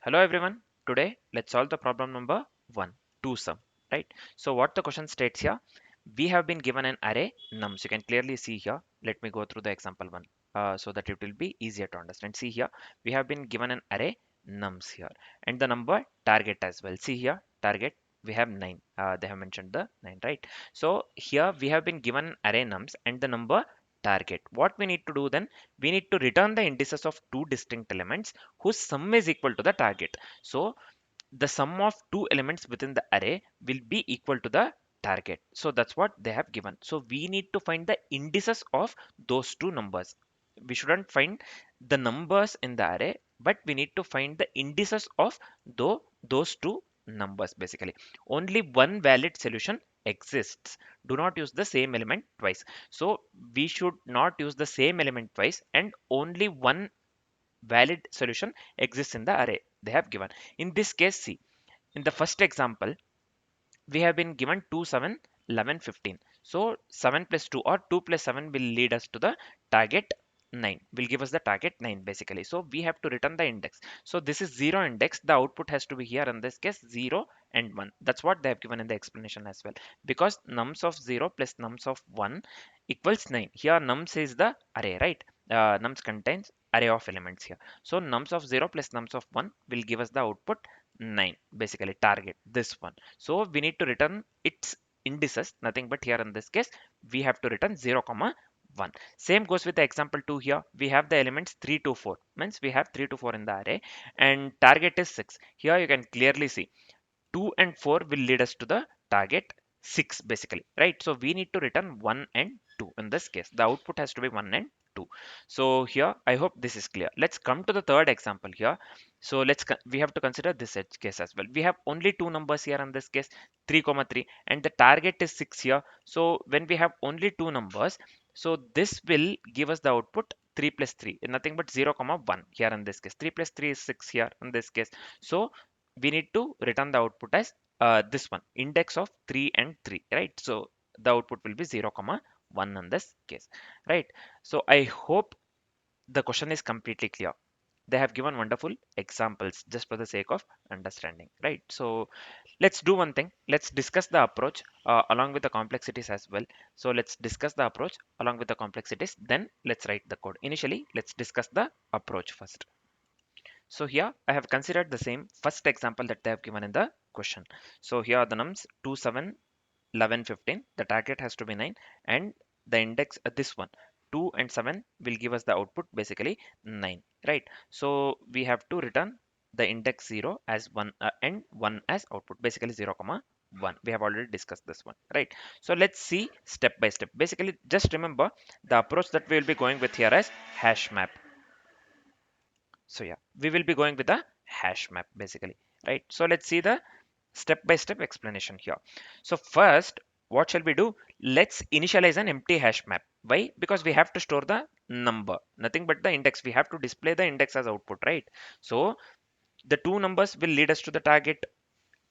Hello everyone. Today let's solve the problem number 1, 2 sum, right? So what the question states here, we have been given an array nums. You can clearly see here. Let me go through the example one so that it will be easier to understand. See here, we have been given an array nums here and the number target as well. See here, target we have 9. They have mentioned the 9, right? So here we have been given an array nums and the number target. What we need to do then, we need to return the indices of two distinct elements whose sum is equal to the target. So the sum of two elements within the array will be equal to the target. So that's what they have given. So we need to find the indices of those two numbers. We shouldn't find the numbers in the array, but we need to find the indices of those two numbers basically. Only one valid solution exists. Do not use the same element twice. So we should not use the same element twice, and only one valid solution exists in the array they have given. In this case, see, in the first example, we have been given 2, 7, 11, 15. So 7 plus 2 or 2 plus 7 will lead us to the target 9, will give us the target 9 basically. So we have to return the index. So this is 0 index. The output has to be here in this case 0 and 1. That's what they have given in the explanation as well. Because nums of 0 plus nums of 1 equals 9. Here nums is the array, right? Nums contains array of elements here. So nums of 0 plus nums of 1 will give us the output 9 basically, target this one. So we need to return its indices, nothing but here in this case we have to return 0 comma 1. Same goes with the example 2. Here we have the elements 3 to 4, means we have 3 to 4 in the array and target is 6. Here you can clearly see 2 and 4 will lead us to the target 6 basically, right? So we need to return 1 and 2. In this case the output has to be 1 and 2. So here I hope this is clear. Let's come to the third example here. So we have to consider this edge case as well. We have only two numbers here in this case, 3 comma 3, and the target is 6 here. So when we have only two numbers, so this will give us the output 3 plus 3, nothing but 0 comma 1 here in this case. 3 plus 3 is 6 here in this case. So we need to return the output as this one, index of 3 and 3, right? So the output will be 0 comma 1 in this case, right? So I hope the question is completely clear. They have given wonderful examples just for the sake of understanding, right? So let's do one thing. Let's discuss the approach along with the complexities as well. So let's discuss the approach along with the complexities, then let's write the code. Initially let's discuss the approach first. So here I have considered the same first example that they have given in the question. So here are the nums 2, 7, 11, 15. The target has to be 9 and the index this one 2 and 7 will give us the output basically 9, right? So we have to return the index 0 as 1 and 1 as output, basically 0 comma 1. We have already discussed this one, right? So let's see step by step. Basically just remember the approach that we will be going with here as hash map. So yeah, we will be going with a hash map basically, right? So let's see the step-by-step explanation here. So first, what shall we do? Let's initialize an empty hash map. Why? Because we have to store the number, nothing but the index. We have to display the index as output, right? So the two numbers will lead us to the target.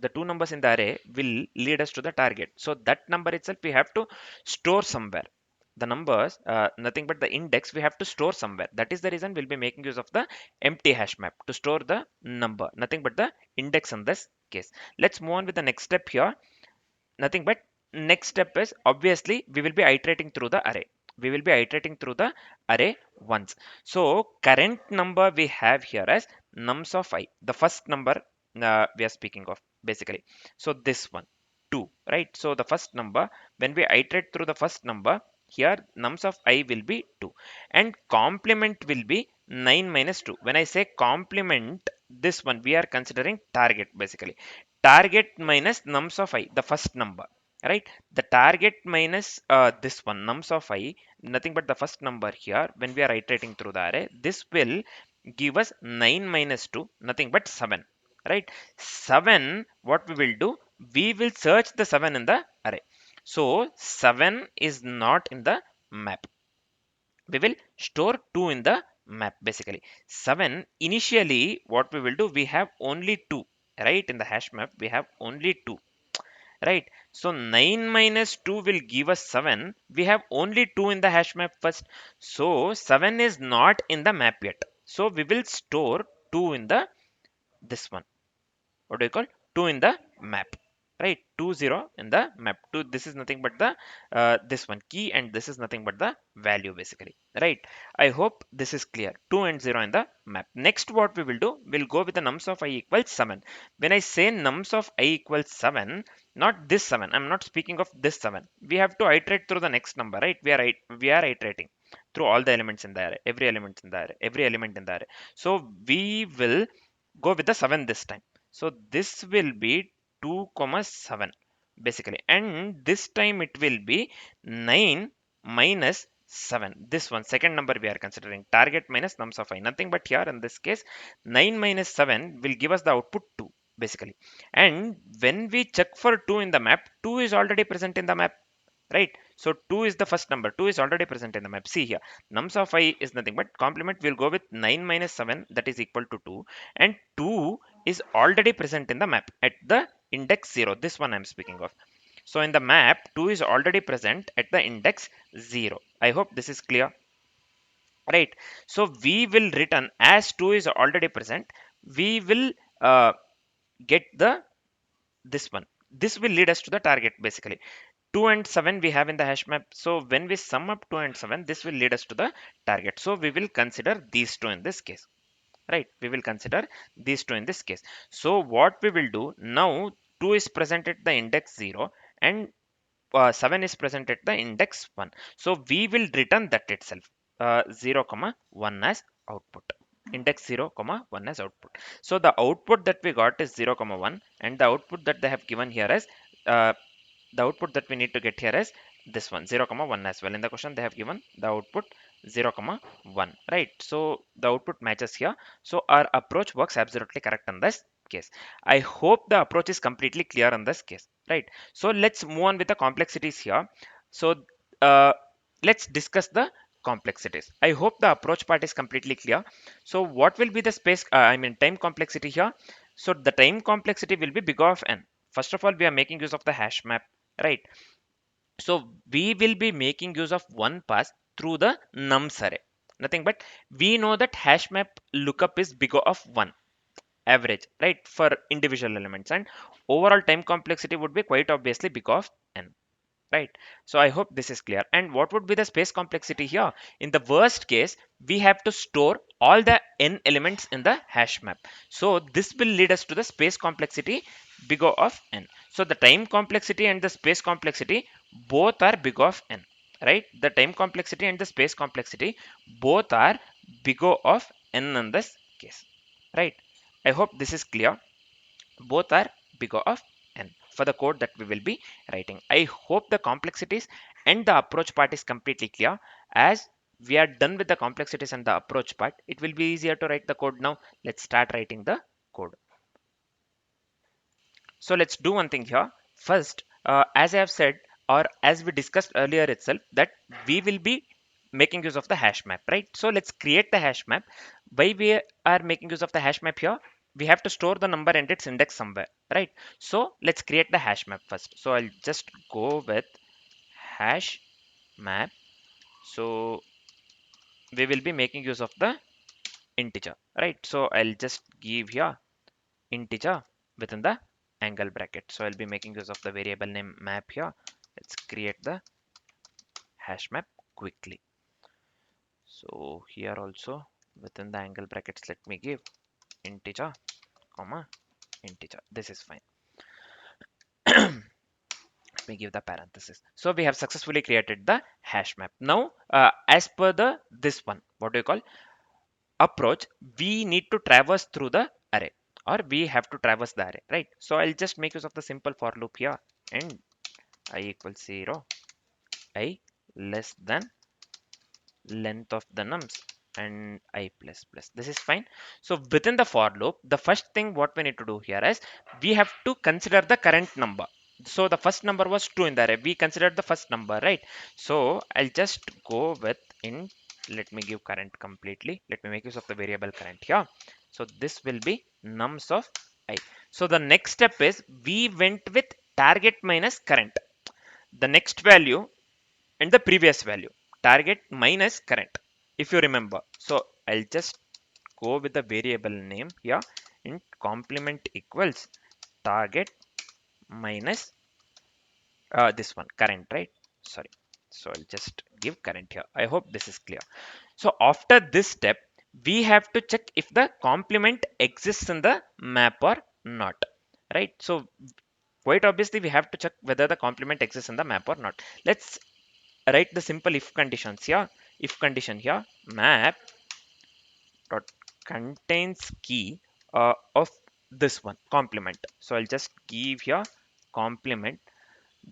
The two numbers in the array will lead us to the target. So that number itself we have to store somewhere. The numbers, nothing but the index, we have to store somewhere. That is the reason we'll be making use of the empty hash map to store the number, nothing but the index in this case. Let's move on with the next step here. Nothing but next step is obviously we will be iterating through the array. We will be iterating through the array once. So current number we have here as nums of I, the first number we are speaking of basically. So this one 2, right? So the first number, when we iterate through the first number, here nums of I will be 2 and complement will be 9 minus 2. When I say complement, this one we are considering target basically. Target minus nums of I, the first number, right? The target minus this one nums of I, nothing but the first number here. When we are iterating through the array, this will give us 9 minus 2, nothing but 7, right? 7, what we will do, we will search the 7 in the array. So 7 is not in the map. We will store 2 in the map basically. 7, initially what we will do, we have only 2, right? In the hash map we have only 2, right? So 9 minus 2 will give us 7. We have only 2 in the hash map first. So 7 is not in the map yet. So we will store 2 in the this one. What do you call? 2 in the map, right? 2 0 in the map. 2, this is nothing but the this one key, and this is nothing but the value basically, right? I hope this is clear. 2 and 0 in the map. Next, what we will do, we'll go with the nums of I equals 7. When I say nums of I equals 7, not this 7, I'm not speaking of this 7. We have to iterate through the next number, right? We are iterating through all the elements in the array, every element in the array, every element in the array. So we will go with the 7 this time. So this will be 2 comma 7 basically, and this time it will be 9 minus 7. This one, second number we are considering, target minus nums of I, nothing but here in this case 9 minus 7 will give us the output 2 basically. And when we check for 2 in the map, 2 is already present in the map, right? So 2 is the first number, 2 is already present in the map. See here, nums of I is nothing but complement, we'll go with 9 minus 7, that is equal to 2, and 2 is already present in the map at the index 0. This one I'm speaking of. So in the map, 2 is already present at the index 0. I hope this is clear, right? So we will return, as 2 is already present, we will uh, get the this one. This will lead us to the target basically. 2 and 7 we have in the hash map, so when we sum up 2 and 7, this will lead us to the target. So we will consider these two in this case, right? We will consider these two in this case. So what we will do now, 2 is present at the index 0, and 7 is present at the index 1. So we will return that itself, 0 comma 1 as output, index 0 comma 1 as output. So the output that we got is 0 comma 1, and the output that they have given here is uh, the output that we need to get here is this one, 0 comma 1 as well. In the question they have given the output 0 comma 1, right? So the output matches here. So our approach works absolutely correct in this case. I hope the approach is completely clear in this case, right? So let's move on with the complexities here. So uh, let's discuss the complexities. I hope the approach part is completely clear. So what will be the space, I mean time complexity here? So the time complexity will be big of n. First of all, we are making use of the hash map, right? So we will be making use of one pass through the nums array, nothing but we know that hash map lookup is big of 1 average, right, for individual elements, and overall time complexity would be quite obviously big of n, right? So I hope this is clear. And what would be the space complexity here? In the worst case, we have to store all the n elements in the hash map. So this will lead us to the space complexity big O of n. So the time complexity and the space complexity both are big O of n, right? The time complexity and the space complexity both are big O of n in this case, right? I hope this is clear. Both are big O of n for the code that we will be writing. I hope the complexities and the approach part is completely clear. As we are done with the complexities and the approach part, it will be easier to write the code now. Let's start writing the code. So let's do one thing here. First, as I have said, or as we discussed earlier itself, that we will be making use of the hash map, right? So let's create the hash map. Why we are making use of the hash map here? We have to store the number and its index somewhere, right? So let's create the hash map first. So I'll just go with hash map. So we will be making use of the integer, right? So I'll just give here integer within the angle bracket. So I'll be making use of the variable name map here. Let's create the hash map quickly. So here also within the angle brackets, let me give integer comma integer. This is fine. Let me give the parenthesis. So we have successfully created the hash map. Now as per the this one, what do you call, approach, we need to traverse through the array, or we have to traverse the array, right? So I'll just make use of the simple for loop here, and I equals 0, I less than length of the nums, and I plus plus. This is fine. So within the for loop, the first thing what we need to do here is we have to consider the current number. So the first number was 2 in the array. We considered the first number, right? So I'll just go with int. Let me give current completely. Let me make use of the variable current here. So this will be nums of I. So the next step is we went with target minus current. The next value and the previous value, target minus current, if you remember. So I'll just go with the variable name here, int complement equals target minus this one current, right? Sorry, so I'll just give current here. I hope this is clear. So after this step, we have to check if the complement exists in the map or not, right? So quite obviously we have to check whether the complement exists in the map or not. Let's write the simple if conditions here. If condition here, map dot contains key of this one complement. So I'll just give here complement.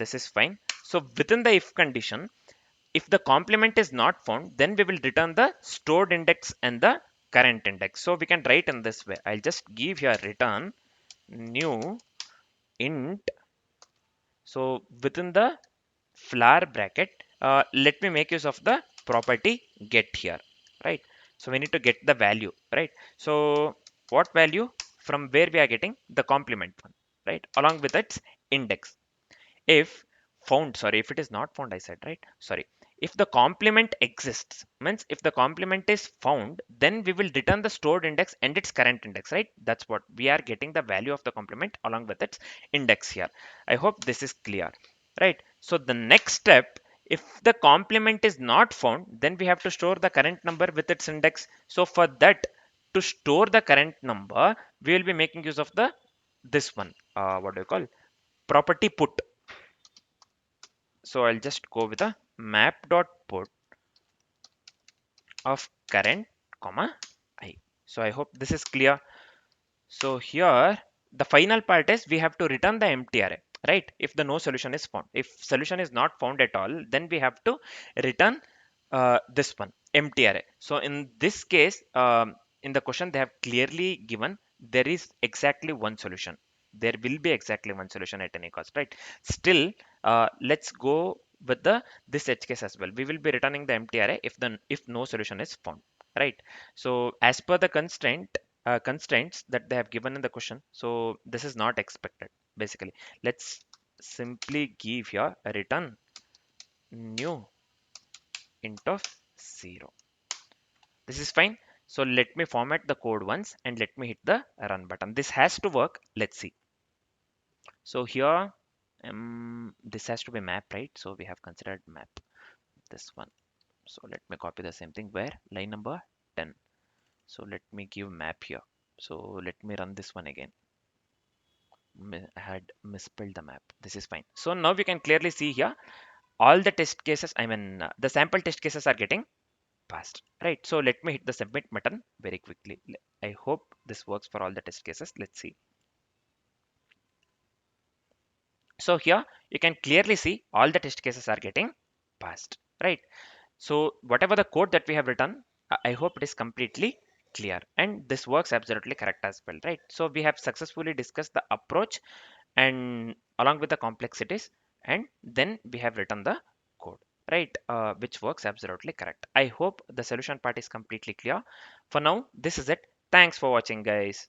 This is fine. So within the if condition, if the complement is not found, then we will return the stored index and the current index. So we can write in this way. I'll just give here return new int. So within the flower bracket, let me make use of the property get here, right? So we need to get the value, right? So what value, from where we are getting the complement one, right, along with its index. If found, sorry, if it is not found, I said, right? Sorry, if the complement exists, means if the complement is found, then we will return the stored index and its current index, right? That's what we are getting, the value of the complement along with its index here. I hope this is clear, right? So the next step, if the complement is not found, then we have to store the current number with its index. So for that, to store the current number, we will be making use of the this one, what do you call, property put. So I'll just go with a map dot put of current comma I. So I hope this is clear. So here the final part is we have to return the empty array, right? If the no solution is found, if solution is not found at all, then we have to return this one empty array. So in this case, in the question they have clearly given there is exactly one solution. There will be exactly one solution at any cost, right? Still, let's go with the this edge case as well. We will be returning the empty array if no solution is found, right? So as per the constraints that they have given in the question, so this is not expected basically. Let's simply give here a return new int of 0. This is fine. So let me format the code once and let me hit the run button. This has to work. Let's see. So here this has to be map, right? So we have considered map, this one. So let me copy the same thing where line number 10. So let me give map here. So let me run this one again. I had misspelled the map. This is fine. So now we can clearly see here all the test cases, I mean the sample test cases are getting passed, right? So let me hit the submit button very quickly. I hope this works for all the test cases. Let's see. So here you can clearly see all the test cases are getting passed, right? So whatever the code that we have written, I hope it is completely clear and this works absolutely correct as well, right? So we have successfully discussed the approach and along with the complexities, and then we have written the code, right? Which works absolutely correct. I hope the solution part is completely clear. For now, this is it. Thanks for watching, guys.